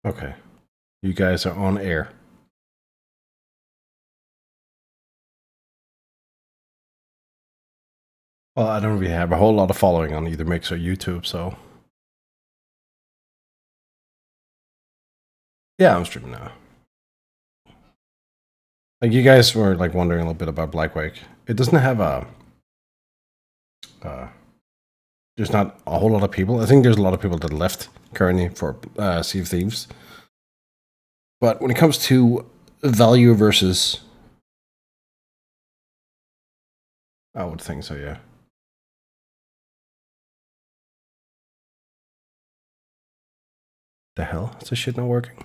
Okay. You guys are on air. Well, I don't really have a whole lot of following on either Mix or YouTube, so... Yeah, I'm streaming now. Like, you guys were, like, wondering a little bit about Blackwake. It doesn't have a... there's not a whole lot of people. I think there's a lot of people that left currently for Sea of Thieves. But when it comes to value versus... I would think so, yeah. The hell? Is this shit not working?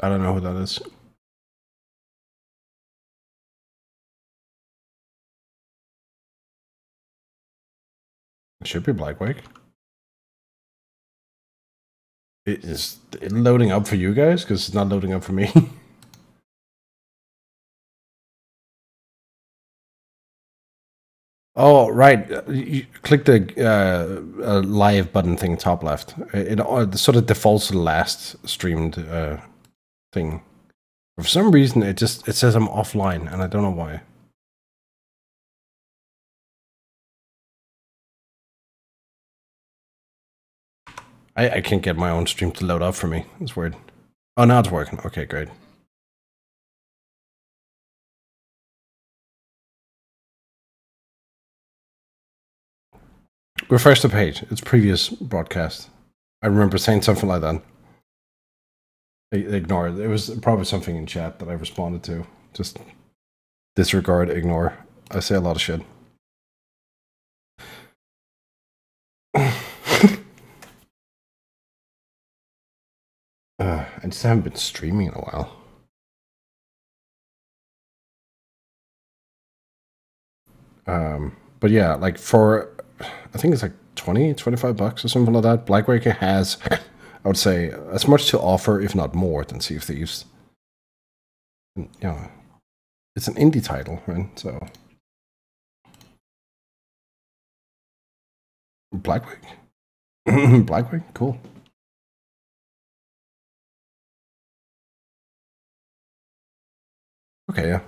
I don't know who that is. It should be Blackwake. Is it loading up for you guys? Because it's not loading up for me. Oh, right. You click the live button thing top left. It sort of defaults to the last streamed thing. For some reason, it says I'm offline, and I don't know why. I can't get my own stream to load up for me. It's weird. Oh, now it's working. Okay, great. Refresh the page. It's previous broadcast. I remember saying something like that. Ignore it. It was probably something in chat that I responded to. Just disregard, ignore. I say a lot of shit. I just haven't been streaming in a while. But yeah, like for, I think it's like 20, 25 bucks or something like that. Blackwake has, I would say, as much to offer, if not more, than Sea of Thieves. And, you know, it's an indie title, right? So, Blackwake? Blackwake? Cool. Okay, yeah.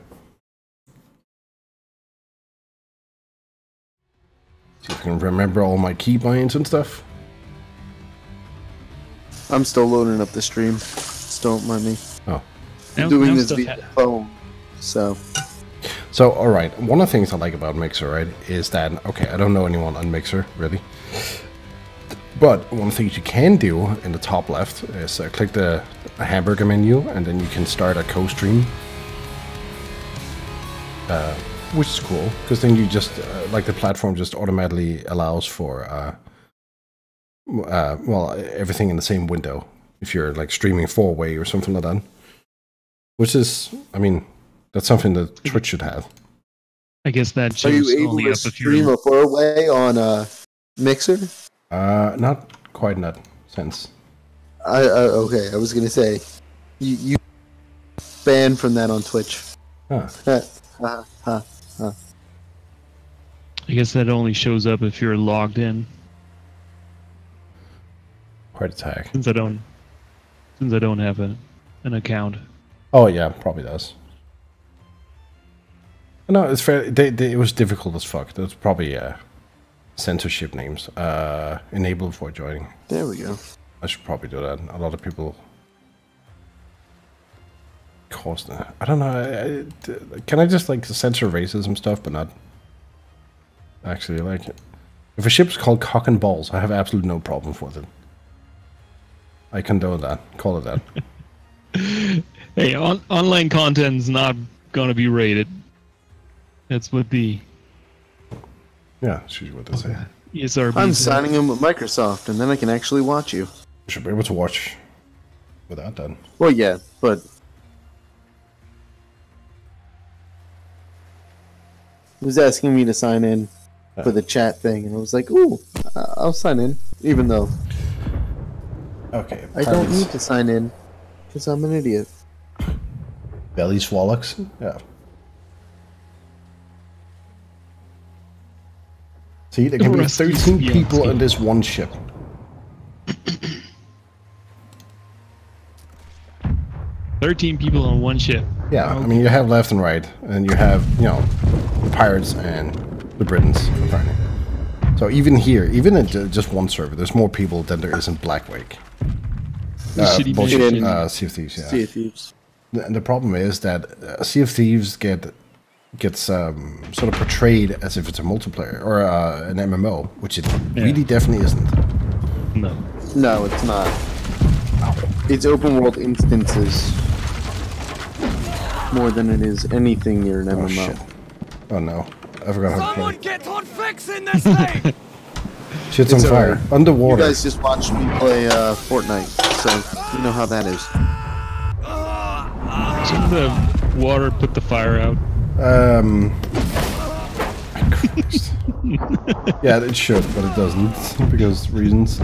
See if I can remember all my keybinds and stuff. I'm still loading up the stream. Just don't mind me. Oh. I'm doing this via phone, so... So, alright, one of the things I like about Mixer, right, is that, okay, I don't know anyone on Mixer, really. But one of the things you can do in the top left is click the hamburger menu, and then you can start a co-stream. Which is cool, because then you just, like the platform just automatically allows for, well, everything in the same window. If you're like streaming 4-way or something like that. Which is, I mean, that's something that Twitch should have. I guess that shows Are you able to stream a 4-way on Mixer? Not quite in that sense. Okay, I was gonna say, you banned from that on Twitch. Huh. I guess that only shows up if you're logged in. Quite a tag. Since I don't have an account. Oh yeah, probably does. No, it's fair. It was difficult as fuck. That's probably censorship names. Enable before joining. There we go. I should probably do that. A lot of people cause that. I don't know. Can I just like censor racism stuff, but not actually like it? If a ship's called Cock and Balls, I have absolutely no problem with it. I condone that. Call it that. Hey, online content's not gonna be rated. That's what the... Yeah, that's usually what they say. ESRB I'm says. signing in with Microsoft, and then I can actually watch you. You should be able to watch without that. Well, yeah, but... He was asking me to sign in for the chat thing, and I was like, ooh, I'll sign in, even though Okay. I don't need to sign in, because I'm an idiot. Belly swallocks. Yeah. See, there can be 13 people on this one ship. 13 people on one ship. Yeah, I mean, you have left and right, and you have, you know, the pirates and the Britons, apparently. So even here, even in just one server, there's more people than there is in Blackwake. Shitty Bullshit, Sea of Thieves, yeah. Sea of Thieves. And the problem is that Sea of Thieves gets sort of portrayed as if it's a multiplayer or an MMO, which it really definitely isn't. No. No, it's not. It's open world instances more than it is anything near an MMO. Oh shit! Oh no! I forgot how to play. Get on fixing this thing. Shit's on fire. Underwater. You guys just watched me play Fortnite, so you know how that is. Shouldn't the water put the fire out? Christ. Yeah, it should, but it doesn't because reasons.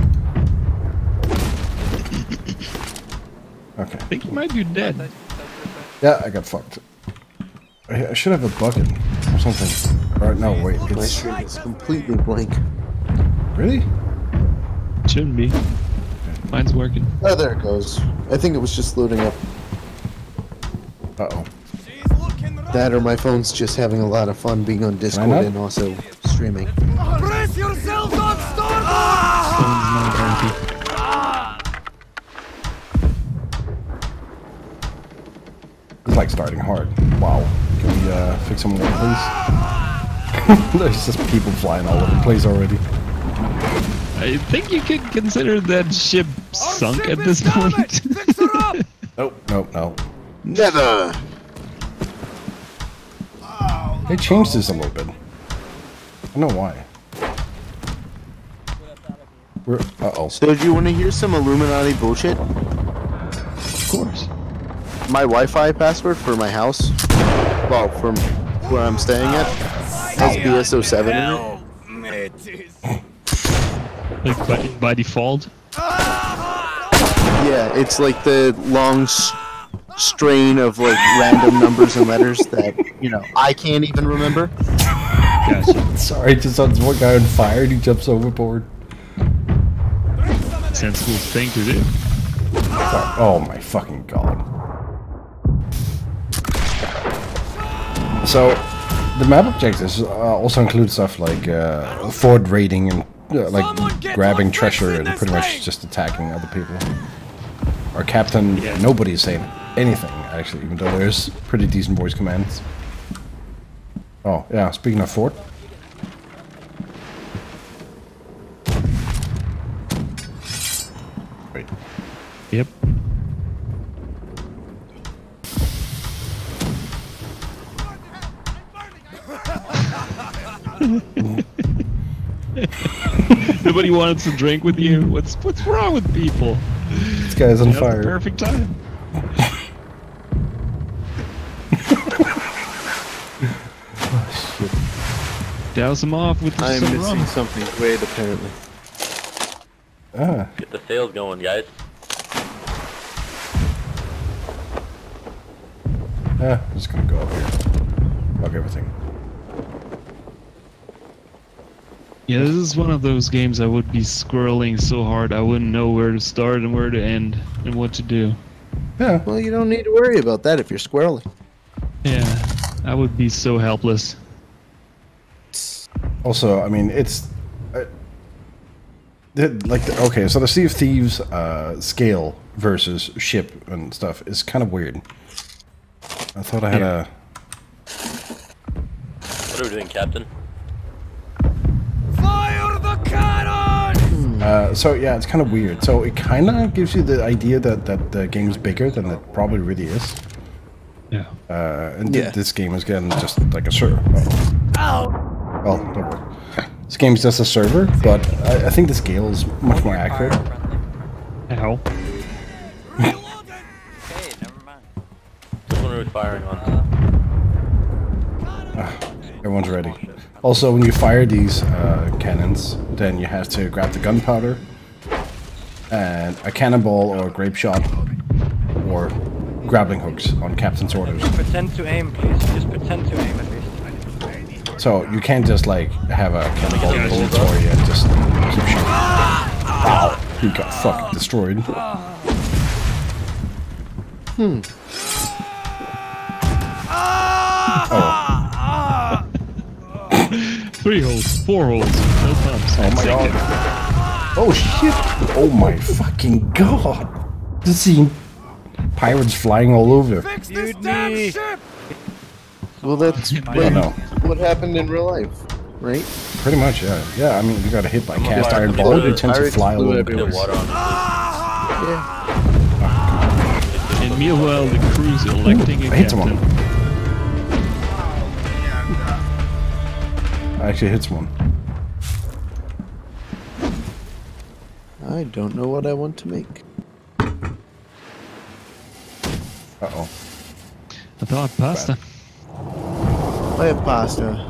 Okay. I think you might be dead. Yeah, I got fucked. I should have a bucket or something. Or no, wait, My it's screen is completely blank. really? Shouldn't be. Mine's working. Oh, there it goes. I think it was just loading up. Uh-oh. That or my phone's just having a lot of fun being on Discord not? and also streaming. Brace yourselves on starboard. Phone's not happy. It's like starting hard. Wow. Can we fix some more, please? There's just people flying all over the place already. I think you could consider that ship sunk at this point. Nope, nope, no. Never! They changed this a little bit. I don't know why. We're uh-oh. So do you want to hear some Illuminati bullshit? Of course. My Wi-Fi password for my house, well, from where I'm staying at, has BS07 in it. Like by default? Yeah, it's like the long strain of like random numbers and letters that, you know, I can't even remember. Gotcha. Sorry, just on one guy on fire and he jumps overboard. Sensible thing to do. Sorry. Oh my fucking god. So, the map objectives also include stuff like forward raiding and like grabbing treasure and pretty much just attacking other people. Our captain, nobody's saying anything actually, even though there's pretty decent voice commands. Oh yeah, speaking of fort. Wait. Yep. Nobody wanted to drink with you. What's wrong with people? This guy's on fire. Perfect time. Oh shit. Douse him off with I'm some missing rum. something great, apparently. Ah. Get the sails going, guys. I'm just gonna go up here. Fuck everything. Yeah, this is one of those games I would be scrolling so hard I wouldn't know where to start and where to end and what to do. Yeah. Well, you don't need to worry about that if you're squirreling. Yeah, I would be so helpless. Also, I mean, it's okay. So the Sea of Thieves scale versus ship and stuff is kind of weird. I thought I had a. What are we doing, Captain? Fire the cannon! So yeah, it's kind of weird. So it kind of gives you the idea that the game is bigger than it probably really is. Yeah. And this game is getting just like a server. Well, don't worry. This game is just a server, but I think the scale is much more accurate. Ow. Hey, never mind. Which one are we firing on? Everyone's ready. Also, when you fire these cannons, then you have to grab the gunpowder and a cannonball or a grape shot or grappling hooks on captain's orders. Pretend to aim, please. Just pretend to aim at least. So you can't just like have a cannonball inventory and just keep shooting. Wow, he got fucking destroyed. Oh. 3 holes, 4 holes, no pumps. Oh my god. Oh shit. Oh my fucking god. Just seeing pirates flying all over. Fix this damn ship! Well, that's what happened in real life, right? Pretty much, yeah. Yeah, I mean, you got hit by a cast iron ball, you tend to fly all over the place. Water on Yeah. And meanwhile, the crew's electing a I hit someone. captain. I actually hit someone. I don't know what I want to make. Uh-oh. I thought pasta. I have pasta,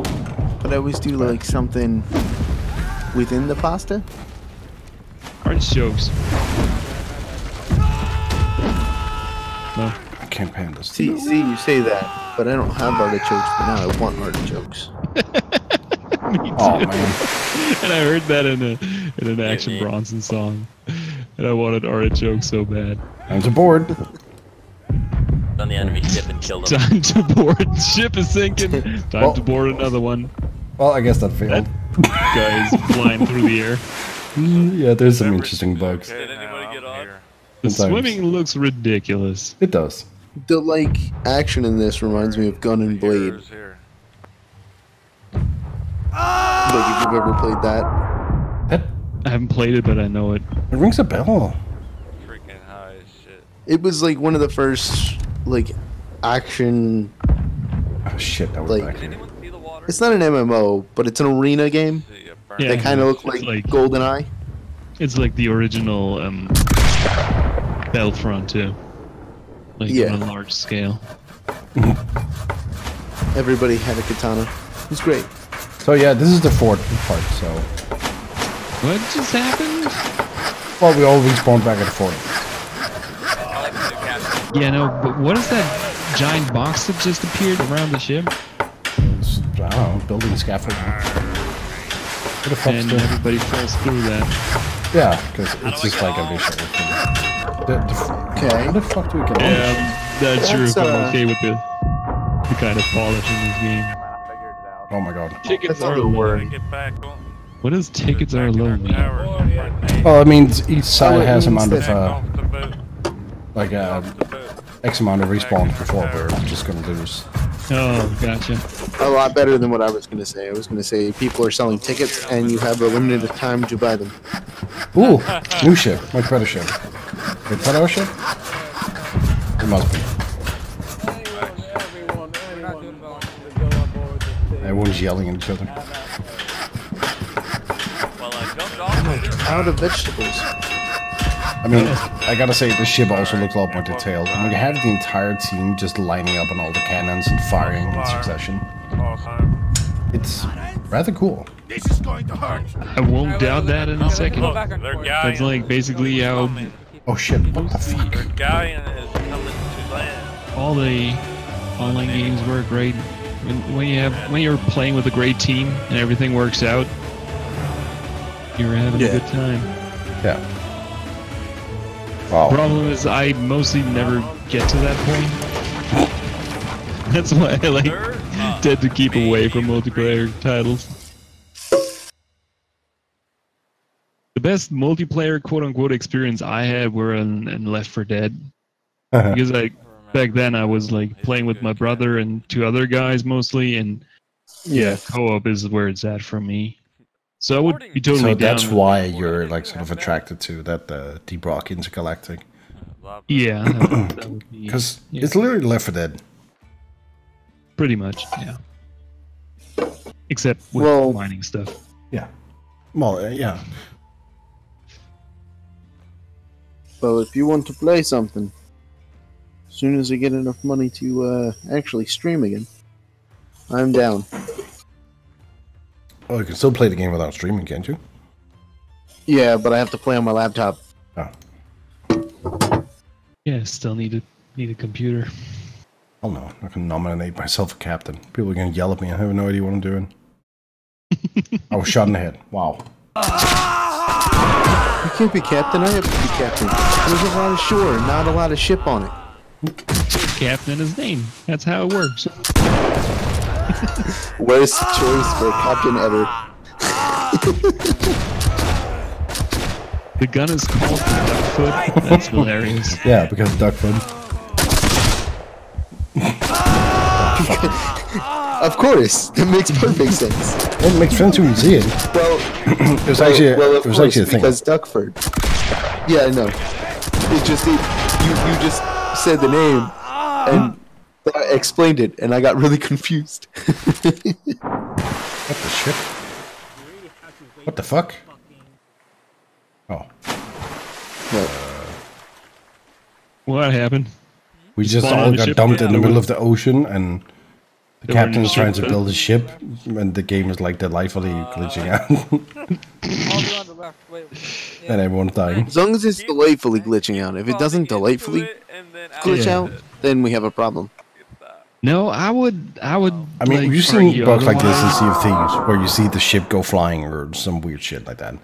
but I always do like something within the pasta. Artichokes. No. I can't pan this. See, you say that, but I don't have artichokes, but now I want artichokes. Oh man. And I heard that in an Action me. Bronson song. And I wanted artichokes so bad. I'm aboard. the enemy ship and kill them. Time to board. Ship is sinking. Time to board another one. Well, I guess that failed. Guys flying through the air. Yeah, there's some interesting bugs. Did anybody get on? The Sometimes. swimming looks ridiculous. It does. The like action in this reminds me of Gun and Blade. Like if you've ever played that. I haven't played it, but I know it. It rings a bell. Freaking high as shit. It was like one of the first like action. Oh shit, that was Like- back Did here. anyone see the water? It's not an MMO, but it's an arena game. See, Yeah. They kind of look it's like, like- GoldenEye. It's like the original Battlefront too. Like Yeah. on a large scale. Everybody had a katana. It was great. So yeah, this is the fort part, so... What just happened? Well, we all respawned back at the fort. I like the new captain. Yeah, no, but what is that giant box that just appeared around the ship? It's, I don't know, building scaffolding. What the fuck's And the... everybody falls through that. Yeah, because it's just like a visual thing. Okay. How the fuck do we get on Yeah, I'm not sure if That's, I'm okay with the kind of polish in this game. Oh my god. Tickets That's not are the low. word. Get back on. What does tickets are low mean? Well, it means each side Oh, it has means amount of, that- like, X amount of respawns before we're just gonna lose. Oh, gotcha. A lot better than what I was going to say. I was going to say people are selling tickets and you have a limited time to buy them. Ooh, new ship, much better ship. Wait, is that our ship? It must be. Everyone's yelling at each other. Well, I jumped off. Out of vegetables. I mean, I gotta say, the ship also looks a lot more detailed. And we have the entire team just lining up on all the cannons and firing in succession. It's rather cool. This is going to hurt. I won't doubt that in a second. Back and Their forth. guy That's like basically how Oh shit, what the fuck? Their galleon is coming to land. all the online games work, right? When you're playing with a great team and everything works out, you're having a good time. Yeah. Wow. Problem is, I mostly never get to that point. That's why I like tend to keep away from multiplayer titles. The best multiplayer quote-unquote experience I had were in Left 4 Dead. Because back then I was like playing with my brother and 2 other guys mostly, and yeah, co-op is where it's at for me. So I would be totally So down. that's why you're like sort of attracted to that Deep Rock Intergalactic. Yeah, that would be Because it's literally Left 4 Dead. pretty much, yeah. Except with Well- mining stuff. Yeah. Well, yeah. Well, if you want to play something, as soon as I get enough money to actually stream again, I'm down. Oh, you can still play the game without streaming, can't you? Yeah, but I have to play on my laptop. Oh. Yeah, still need it. Need a computer. Oh no, I'm not gonna nominate myself a captain. People are gonna yell at me. I have no idea what I'm doing. I was shot in the head. Wow. You can't be captain. I have to be captain. There's a lot of shore, and not a lot of ship on it. Captain in his name. That's how it works. Worst choice for a captain ever. The gun is called Duckfoot. That's hilarious. Yeah, because of Duckfoot. Of course, it makes perfect sense. It makes sense when you see it. Well, It was actually of a course, thing. because Duckford. Yeah, I know. It just you just said the name and explained it, and I got really confused. What the shit? What the fuck? Oh. No. What happened? We just Spawned all on the got ship? dumped in the Yeah. middle of the ocean, and the They were in captain the is trying ship, to build a ship, and the game is like delightfully glitching out, and everyone's dying. As long as it's delightfully glitching out. If it doesn't delightfully glitch out, then we have a problem. No, I would. I mean, like, you've seen argue bugs like this in otherwise. Sea of Thieves, where you see the ship go flying or some weird shit like that.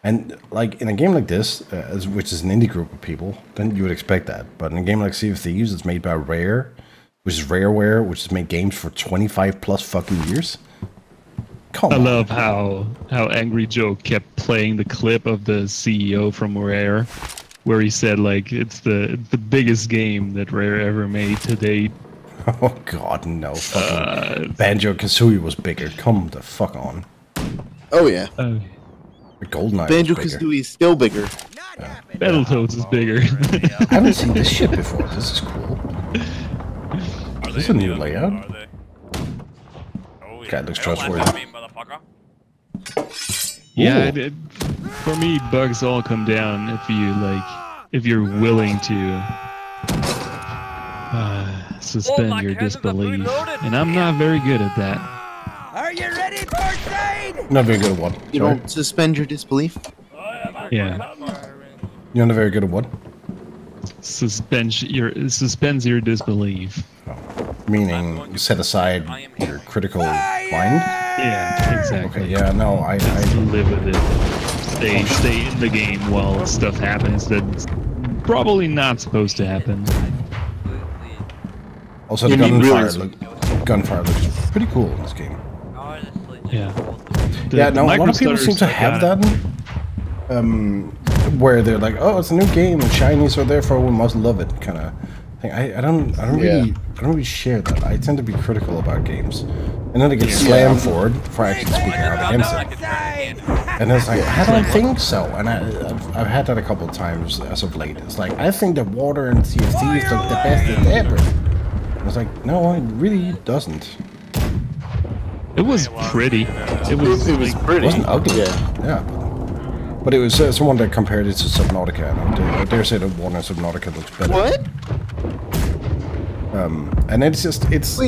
And like in a game like this, which is an indie group of people, then you would expect that. But in a game like Sea of Thieves, it's made by Rare, which is Rareware, which has made games for 25 plus fucking years. Come I on. love how Angry Joe kept playing the clip of the CEO from Rare, where he said like it's the biggest game that Rare ever made to date. Oh god, no. Fucking Banjo-Kazooie was bigger. Come the fuck on. Oh yeah, GoldenEye Banjo-Kazooie is still bigger. Battletoads is bigger. I haven't seen this ship before. This is cool. Is this a new layout? God, looks trustworthy. Yeah, Ooh. for me, bugs all come down if you're willing to suspend your disbelief, and I'm not very good at that. Are you ready, Portside? Not very good at what? You Sorry? don't suspend your disbelief. Yeah, You're not very good at what? suspends your disbelief. Meaning you set aside your critical mind? Yeah, exactly. Okay, yeah, no, I Live with it. Stay in the game while stuff happens that's probably not supposed to happen. also the You need gunfire looks pretty cool in this game. Yeah. Yeah, no, a lot of people seem to microstutters have like that. Where they're like, oh, it's a new game and shiny, so therefore we must love it, kind of thing. I don't really share that. I tend to be critical about games, and then I get slammed for actually speaking out against it. And it's like, I don't think so. And I've had that a couple of times as of late. It's like, I think the water in Sea of Thieves look the best it's ever. I was like, no, it really doesn't. It was pretty. It was It was pretty. It wasn't ugly. Yeah. But it was someone that compared it to Subnautica, and I dare say that one in Subnautica looks better. What? And it's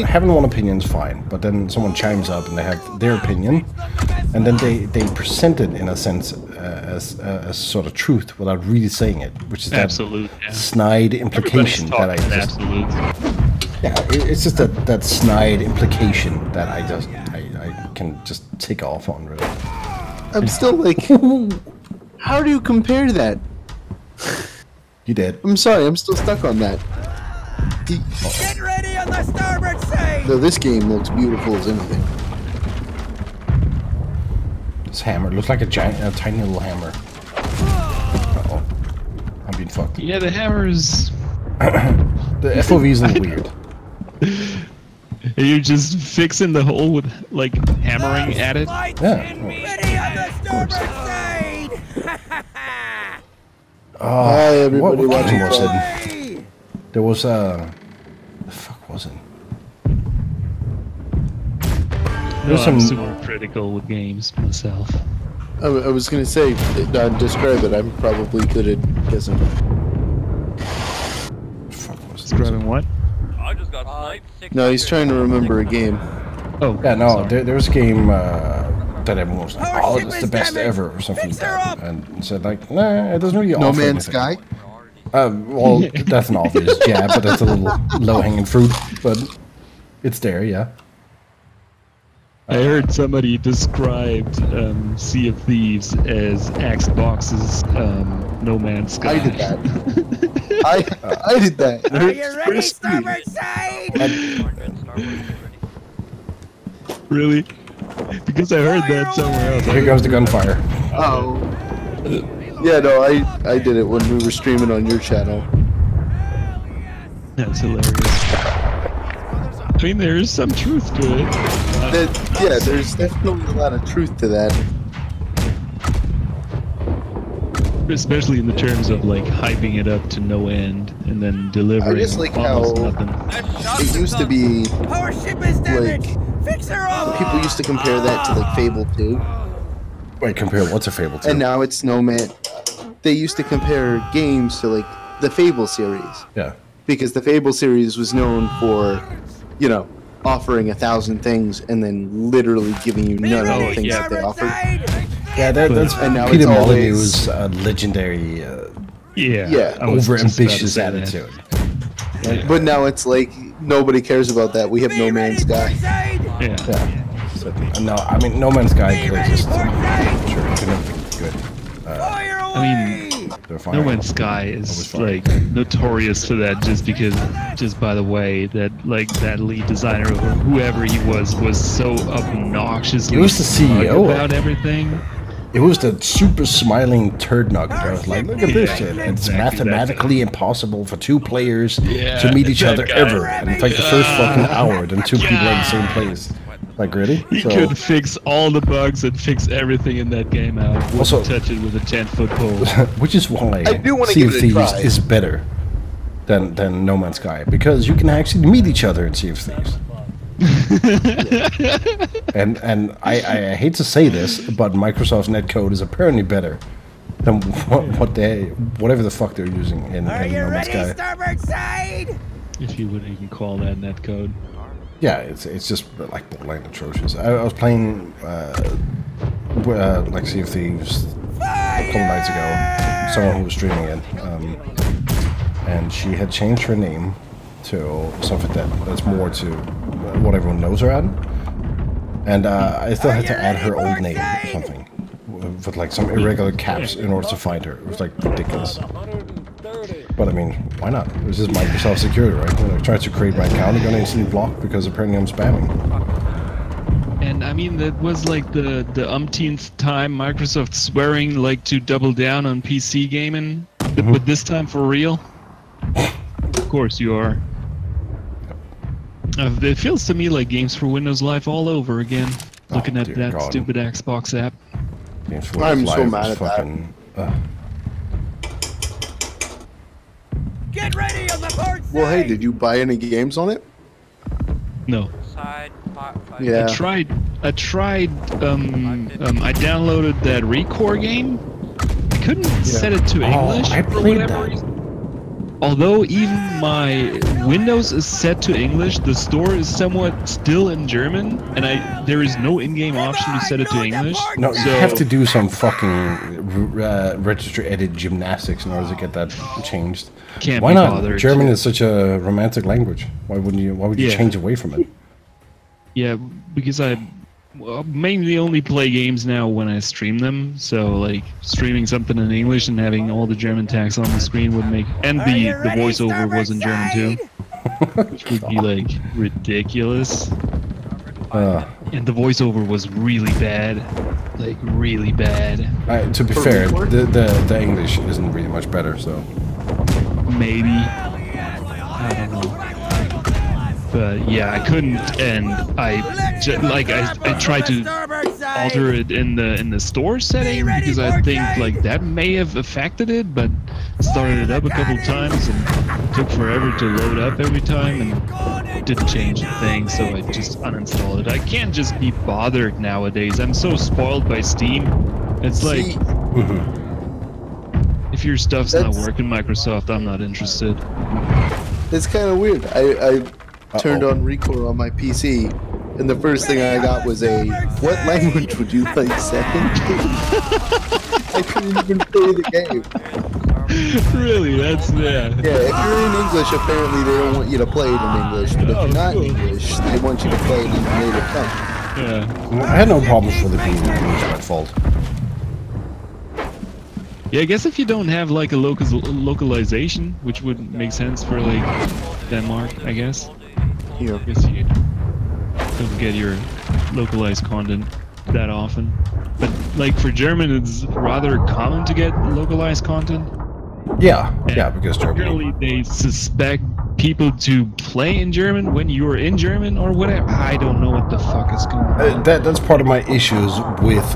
having one opinion's fine, but then someone chimes up and they have their opinion, and then they present it in a sense as sort of truth without really saying it, which is that absolute. Yeah. snide implication that I just absolute. it's just that snide implication that I can just tick off on, really. I'm still like, how do you compare that? You did. I'm sorry, I'm still stuck on that. Get ready on the starboard side! No, this game looks beautiful as anything. This hammer looks like a tiny little hammer. Uh-oh. I'm being fucked. Yeah, the hammers. The FOV is a little weird. You're just fixing the hole with like hammering at it. Yeah. Ready on the starboard side! Hi, everybody what watching game was Club. it? There was the fuck was it? No, There's I'm some- super critical with games myself. I was gonna say, describe it. I'm probably good at guessing. Fuck was it? Describing what? I just got sniped. No, he's trying to remember a game. Oh, Yeah, no, sorry. there was a game that everyone was like, Our oh, ship it's is the best damaged. ever, or something like Fix her that. up. And said like, nah, it doesn't really No offer Man's anything. Sky? Well, that's an obvious jab, but that's a little low-hanging fruit. But it's there, yeah. I heard somebody described Sea of Thieves as Xbox's No Man's Sky. I did that. I did that. Are you ready, starboard side? Really? Because I heard that somewhere else. Here goes the gunfire. Oh. Yeah, no, I did it when we were streaming on your channel. That's hilarious. I mean, there is some truth to it. Yeah, there's definitely a lot of truth to that. Especially in the terms of like hyping it up to no end and then delivering I just like almost how nothing. it used to be Our ship is damaged. like Fix her up. people used to compare that to like Fable 2, Wait, compare what's a Fable to? and now it's No Man. They used to compare games to like the Fable series Yeah. because the Fable series was known for, you know, offering 1,000 things and then literally giving you none of the things that they offered. Yeah, that's And now Peter it's always- Molyneux's legendary, Yeah. I was just about to over-ambitious say that. attitude. But now it's like nobody cares about that. We have No Man's Sky. Yeah. Yeah. So, no, I mean, No Man's Sky could exist. Sure, it could never be good. I mean, They're fine. No Man's Sky is like notorious for that just by the way that like that lead designer or whoever he was so obnoxiously He was the CEO. about everything. It was the super smiling turd nugget. I was like, look at this shit. It's mathematically impossible for two players to meet each other ever. And it's like the first fucking hour, then two people are in the same place. Like, really? He could fix all the bugs and fix everything in that game out. Wouldn't Also- touch it with a 10-foot pole. Which is why I do wanna Sea give of it a Thieves try. is better than No Man's Sky. Because you can actually meet each other in Sea of Thieves. And I hate to say this, but Microsoft's netcode is apparently better than whatever the fuck they're using in Are you No Man's ready, Sky. starboard side? If you would even call that netcode. Yeah, it's just like borderline atrocious. I was playing like Sea of Thieves a couple nights ago. Someone who was streaming it, and she had changed her name to something that's more to what everyone knows her at. And I still had to add her old name or something with like some irregular caps in order to find her. It was like ridiculous. But I mean, why not? This is Microsoft security, right? When I try to create my account, I'm gonna instantly block because apparently I'm spamming. And I mean, that was like the umpteenth time Microsoft swearing like to double down on PC gaming, but this time for real. Of course you are. It feels to me like Games for Windows Live all over again. Looking at dear that God. stupid Xbox app. Games for I'm Live so is mad at that. fucking, Get ready on the port side. Well, hey, did you buy any games on it? No. Yeah. I downloaded that Recore game. I couldn't set it to English I for played whatever that. reason. Although even my Windows is set to English, the store is somewhat still in German, and there is no in-game option to set it to English. No, you so have to do some fucking register edit gymnastics in order to get that changed. Can't Why be not? bothered. German is such a romantic language. Why wouldn't you? Why would you Yeah. change away from it? Yeah, because I mainly only play games now when I stream them. So like streaming something in English and having all the German text on the screen would make, and Are the you ready, voiceover was in German too, starboard which would be like ridiculous. Uh, And the voiceover was really bad, like really bad. to be fair, the English isn't really much better. So Maybe. I don't know. But yeah, I couldn't, and I tried to alter it in the store setting because I think like that may have affected it, but started it up a couple times and took forever to load up every time and it didn't change a thing, so I just uninstalled it. I can't just be bothered nowadays. I'm so spoiled by Steam. It's like See, if your stuff's not That's- working, Microsoft, I'm not interested. it's kind of weird. I turned on Recore on my PC, and the first thing I got was what language would you like set into? I couldn't even play the game. Really, that's Yeah, if you're in English, apparently they don't want you to play it in English. But if you're not in English, they want you to play it in your native tongue. Yeah. I had no problems with it being English by default. Yeah, I guess if you don't have like a localization, which would make sense for like Denmark, I guess. Yeah. I guess you don't get your localized content that often. But like for German, it's rather common to get localized content. Yeah, And yeah, because Germany. apparently they suspect people to play in German when you're in German or whatever. I don't know what the fuck is going on. That's part of my issues with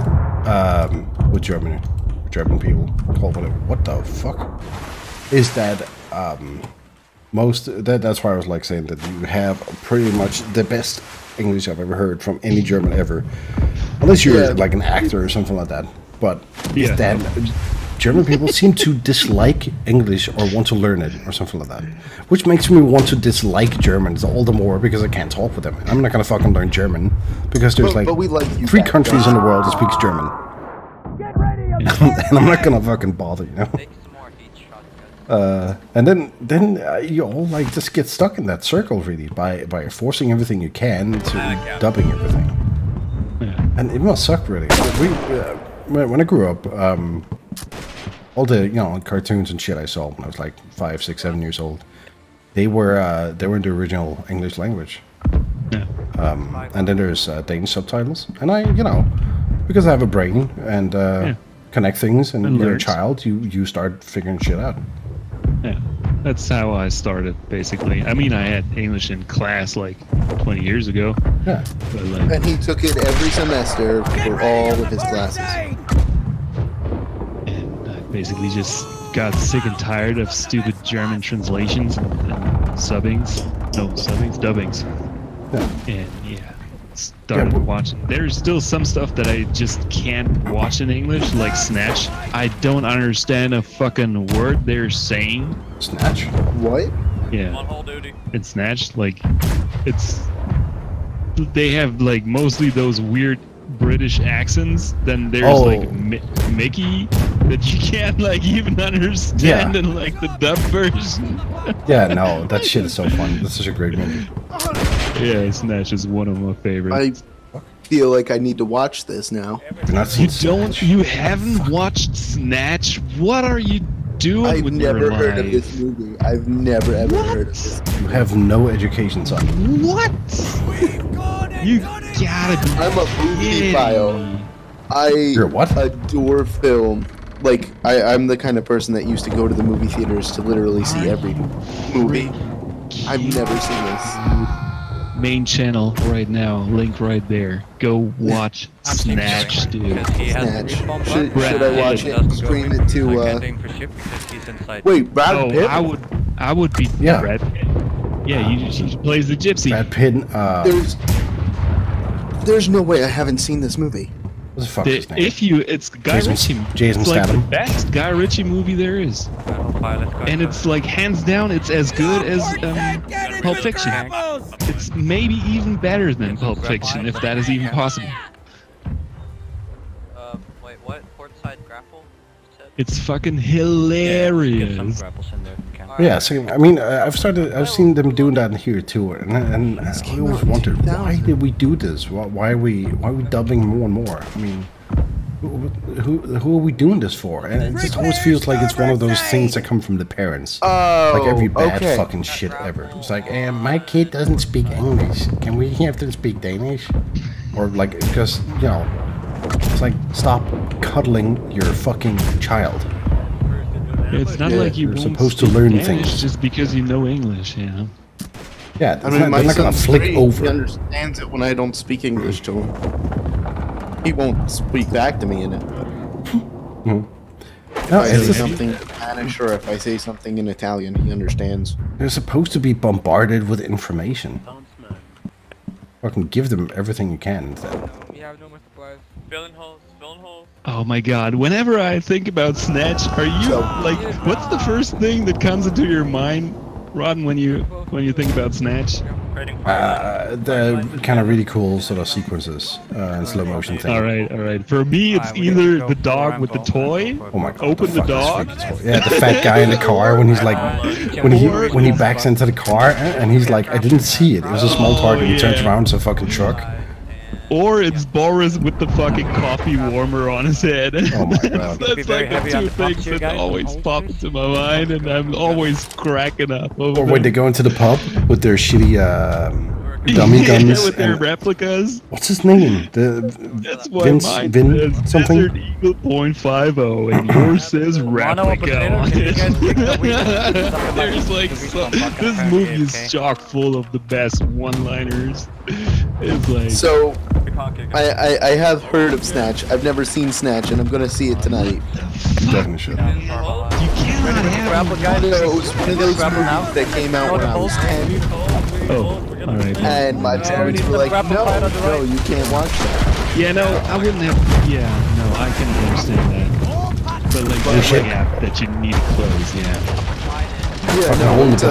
Germany. German people call whatever. What the fuck? Is that that's why I was like saying that you have pretty much the best English I've ever heard from any German ever, unless you're like an actor or something like that. But is that German people seem to dislike English or want to learn it or something like that, which makes me want to dislike Germans all the more because I can't talk with them. I'm not gonna fucking learn German because there's But we like you 3 back, countries in guys. the world that speaks German. And I'm not gonna fucking bother, you know. And then you all like just get stuck in that circle really by forcing everything you can to dubbing everything. Yeah. And it must suck really. When I grew up, all the cartoons and shit I saw when I was like 5, 6, 7 years old, they were in the original English language. Yeah. And then there's Danish subtitles, and I because I have a brain and connect things, and you're a child, you start figuring shit out. Yeah, that's how I started, basically. I mean, I had English in class like 20 years ago. Yeah. But, like, And he took it every semester for all of his classes. and I basically just got sick and tired of stupid German translations and subbings. No, subbings, dubbings. Yeah. And started watching. There's still some stuff that I just can't watch in English, like Snatch. I don't understand a fucking word they're saying. Snatch? What? Yeah. In Snatch, like, they have like mostly those weird British accents. Then there's like Mickey that you can't like even understand in like the dub version. Yeah, no, that shit is so fun. That's such a great movie. Yeah, Snatch is one of my favorites. I feel like I need to watch this now. You've not seen Snatch? You haven't watched Snatch? What are you doing I've with your never life? heard of this movie. I've never ever heard of this. You have no education, son. What? You gotta be I'm a movie file. You're what? Adore film. Like, I'm the kind of person that used to go to the movie theaters to literally see every movie. I've never seen this. Main channel right now, link right there. Go watch Snatch, dude. Snatch. Should I watch it and stream it to, Wait, Brad Pitt? I would be Brad Pitt. Yeah, he plays the gypsy. Brad Pitt, There's no way I haven't seen this movie. What the fuck is his name? It's Guy Ritchie. Jason It's like the Statham. best Guy Ritchie movie there is. And it's like, hands down, it's as good as Pulp Fiction. It's maybe even better than Pulp Fiction, if that is even possible. Wait, what? Portside grapple? It's fucking hilarious. Yeah, so I mean, I've seen them doing that in here too, and I always wondered, why did we do this? Why are we dubbing more and more? I mean, who are we doing this for? And it just always feels like it's one of those things that come from the parents, like every bad fucking shit ever. It's like, my kid doesn't speak English. Can we have them speak Danish? Or like, because it's like, stop cuddling your fucking child. It's not like you're supposed to learn things just because you know English, you know. Yeah, I mean, they're not gonna flick over. He understands it when I don't speak English to him. He won't speak back to me in it. No, If I say something in Spanish or if I say something in Italian, he understands. They're supposed to be bombarded with information. Fucking give them everything you can instead. We have no more supplies. Filling holes, filling holes. Oh my god, whenever I think about Snatch, are you, like, what's the first thing that comes into your mind Ron, when you think about Snatch? The kind of really cool sort of sequences and slow motion thing. All right. For me, it's either the dog with the toy. Oh my god! Open the dog. Yeah, the fat guy in the car when he's like, when he backs into the car and he's like, I didn't see it. It was a small target. He turns around, it's a fucking truck. Or it's Boris with the fucking coffee warmer on his head. Oh my god. That's like the two things that always pop into my mind, and I'm always cracking up over Or when they go into the pub with their shitty dummy guns. With their replicas. What's his name? That's what Vin says something? Desert Eagle .50, and yours says replica on it. There's like this movie is chock full of the best one-liners. It's like So, I have heard of Snatch. I've never seen Snatch, and I'm gonna see it tonight. Definitely should. You cannot have One of those movies that came out when I was 10, Oh, alright. and my parents were like, no, you can't watch that. Yeah, no, I wouldn't have. Yeah, no, I can understand that. But like, that you need to close, yeah. Yeah, no, it's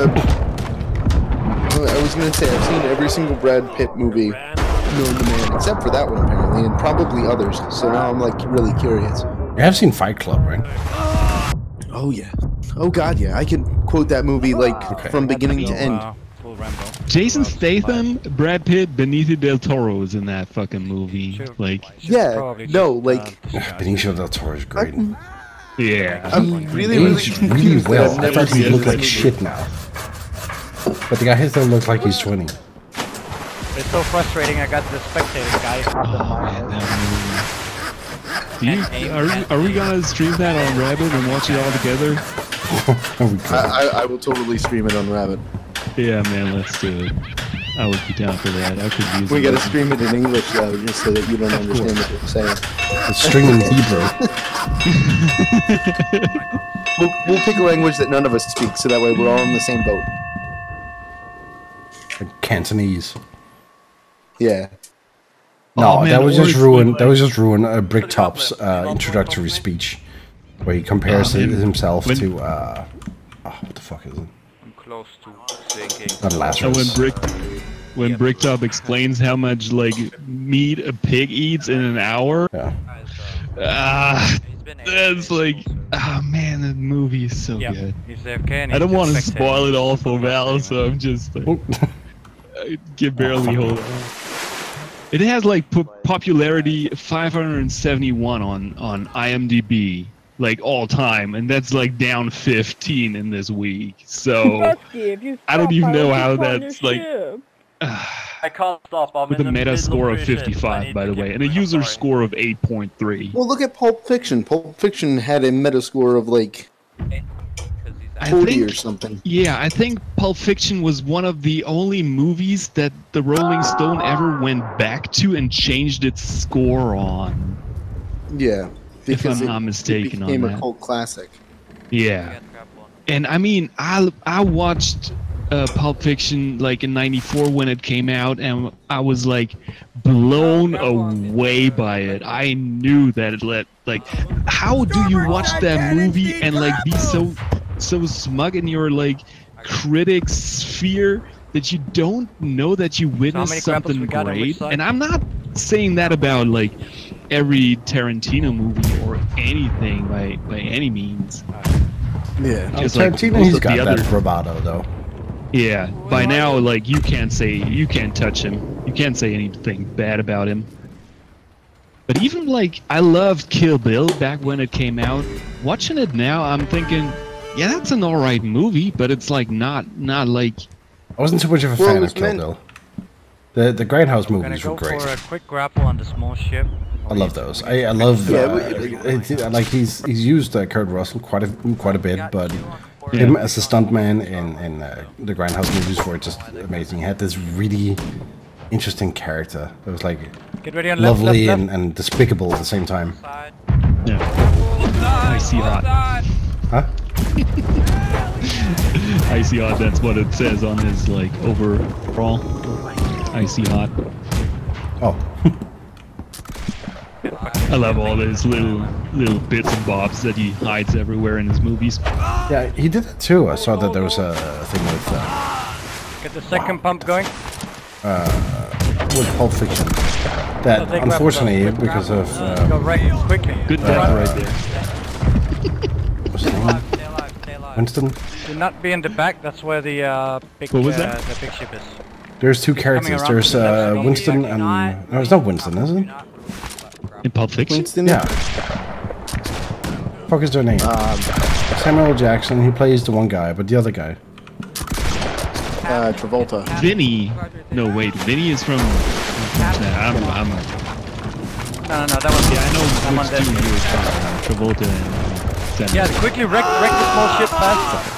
I was gonna say, I've seen every single Brad Pitt movie known to man, except for that one apparently, and probably others. So now I'm like really curious. You have seen Fight Club, right? Oh yeah. Oh god, yeah. I can quote that movie like from beginning to end. Jason Statham, Brad Pitt, Benicio del Toro is in that fucking movie. Like, Yeah, no, like Benicio del Toro is great. yeah. I'm really Aged really confused that well. I've I never thought he seen looked this like movie. shit now. But the guy still looks like he's 20. It's so frustrating. I got the spectating guy up in my head. Are we gonna stream that on Rabbit and watch it all together? I will totally stream it on Rabbit. Yeah, man, let's do it. I would be down for that. I could use We it. gotta stream it in English though, just so that you don't understand what they're saying. It's streaming Hebrew. We'll pick a language that none of us speak, so that way we're all in the same boat. Like Cantonese. Yeah. No, Oh, man, that was just or- ruin. That was just ruin Bricktop's introductory speach, where he compares himself When- to what the fuck is it? I'm close to thinking. Not And Lazarus. when Bricktop explains how much like meat a pig eats in an hour, Yeah. that's like, oh man, that movie is so Yeah. good. He's okay, and I don't he's want to just spoil it spectating. all for Val, so I'm just like, I can barely hold on. It has like popularity 571 on IMDb, like all time, and that's like down 15 in this week. So I don't even know how that's like. I can't stop. I'm With in a the meta middle score of of shit. 55, by the way, and a I'm user sorry. score of 8.3. Well, look at Pulp Fiction. Pulp Fiction had a Metascore of like I 40 or think, something. yeah, I think Pulp Fiction was one of the only movies that the Rolling Stone ever went back to and changed its score on. Yeah, If because I'm not mistaken it on became a that. cult classic. Yeah. And I mean, I watched Pulp Fiction like in '94 when it came out, and I was like blown away by it. I knew that it like, how do you watch that movie and like be so smug in your like critic sphere that you don't know that you witnessed many grapples something we got on which great? side? And I'm not saying that about like every Tarantino movie or anything by any means. Yeah. Just like Tarantino, most he's of got the that other- bravado though. Yeah, by now, like, you can't touch him. You can't say anything bad about him. But even, like, I loved Kill Bill back when it came out. Watching it now, I'm thinking, yeah, that's an alright movie, but it's, like, not like... I wasn't too much of a Well, fan it was of Kill meant- Bill. The Grindhouse Gonna movies go were great. for a quick grapple on the small ship. I love those. I love Yeah, like he's used Kurt Russell quite a bit, but him as a stuntman in the Grindhouse movies were just amazing. He had this really interesting character that was like Get ready on left, lovely left, left. and despicable at the same time. Yeah. Icy hot. Huh? Icy hot, that's what it says on his, like, overall. Icy hot. Oh. I love all those little bits and bobs that he hides everywhere in his movies. Yeah, he did it too. I saw that there was a thing with Get the second pump going. Pulp Fiction. That unfortunately, because of Go right quickly. Good death right there. what's his name? Winston. Do not be in the back. That's where the big What was that? the big ship is. There's two characters. around There's to the left. Winston and no, it's not Winston, is it? In Pulp Fiction? Winston? Yeah. Fuck is their name? Samuel L. Jackson. He plays the one guy, but the other guy. Travolta. Vinny. No, wait. Vinny is from. No, that was Yeah, I know I'm which on two that. you were talking about. Travolta and. Yeah, quickly wreck the small ship fast.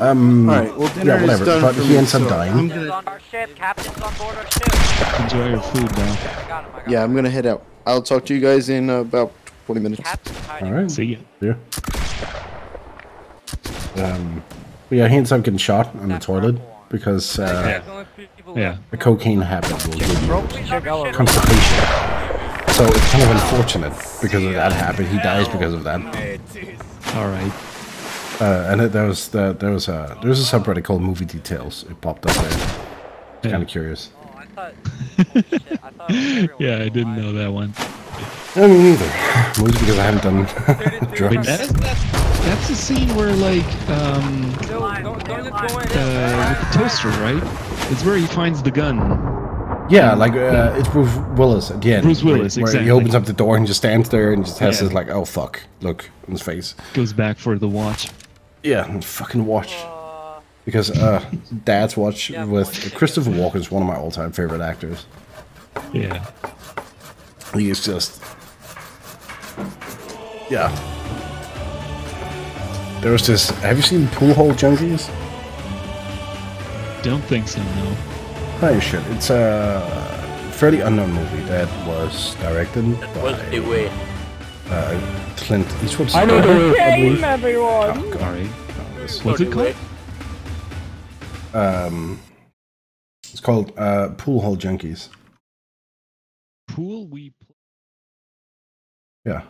Alright, well, dinner Yeah, whatever. is done But for he me, ends up so dying. I'm gonna, On our ship, captain's on board our ship. Enjoy your food now. yeah, I'm gonna head out. I'll talk to you guys in about 20 minutes. All right. See ya. Yeah. But yeah, he ends up getting shot on the toilet because Yeah. the cocaine habit will give you Ropes, check out. constipation. So it's kind of unfortunate because of that habit. He dies because of that. All right. And there was a subreddit called Movie Details. It popped up there. Kind of curious. Yeah, I didn't know that one. I mean, neither. Mostly because I haven't done Wait, drugs. that's the scene where like with the toaster, right? It's where he finds the gun. Yeah, like it's Bruce Willis at the end. Bruce Willis, where exactly. he opens up the door and just stands there and just has this like, oh fuck, look on his face. Goes back for the watch. Yeah, and fucking watch. Because Dad's Watch with Christopher Walken is one of my all-time favorite actors. Yeah. He is just, yeah. There was this. Have you seen Pool Hall Junkies? Don't think so, no. Oh, you should. It's a fairly unknown movie that was directed What's the by way? Clint Eastwood. I know the game, everyone. Oh, God. Alright. No, What's it called? it's called Pool Hall Junkies. Pool we play. Yeah.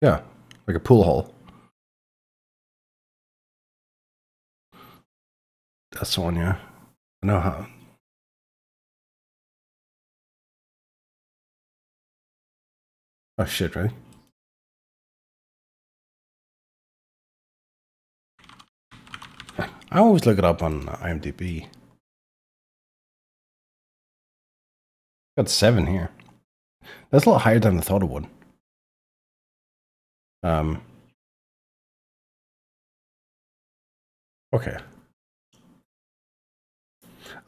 Yeah. Like a pool hall. That's the one, yeah. I know how. Oh shit, right? I always look it up on IMDb. Got 7 here. That's a lot higher than I thought it would. Okay.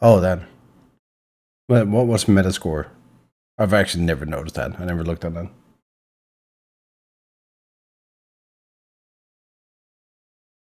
Oh, then. What was Metascore? I've actually never noticed that. I never looked at that.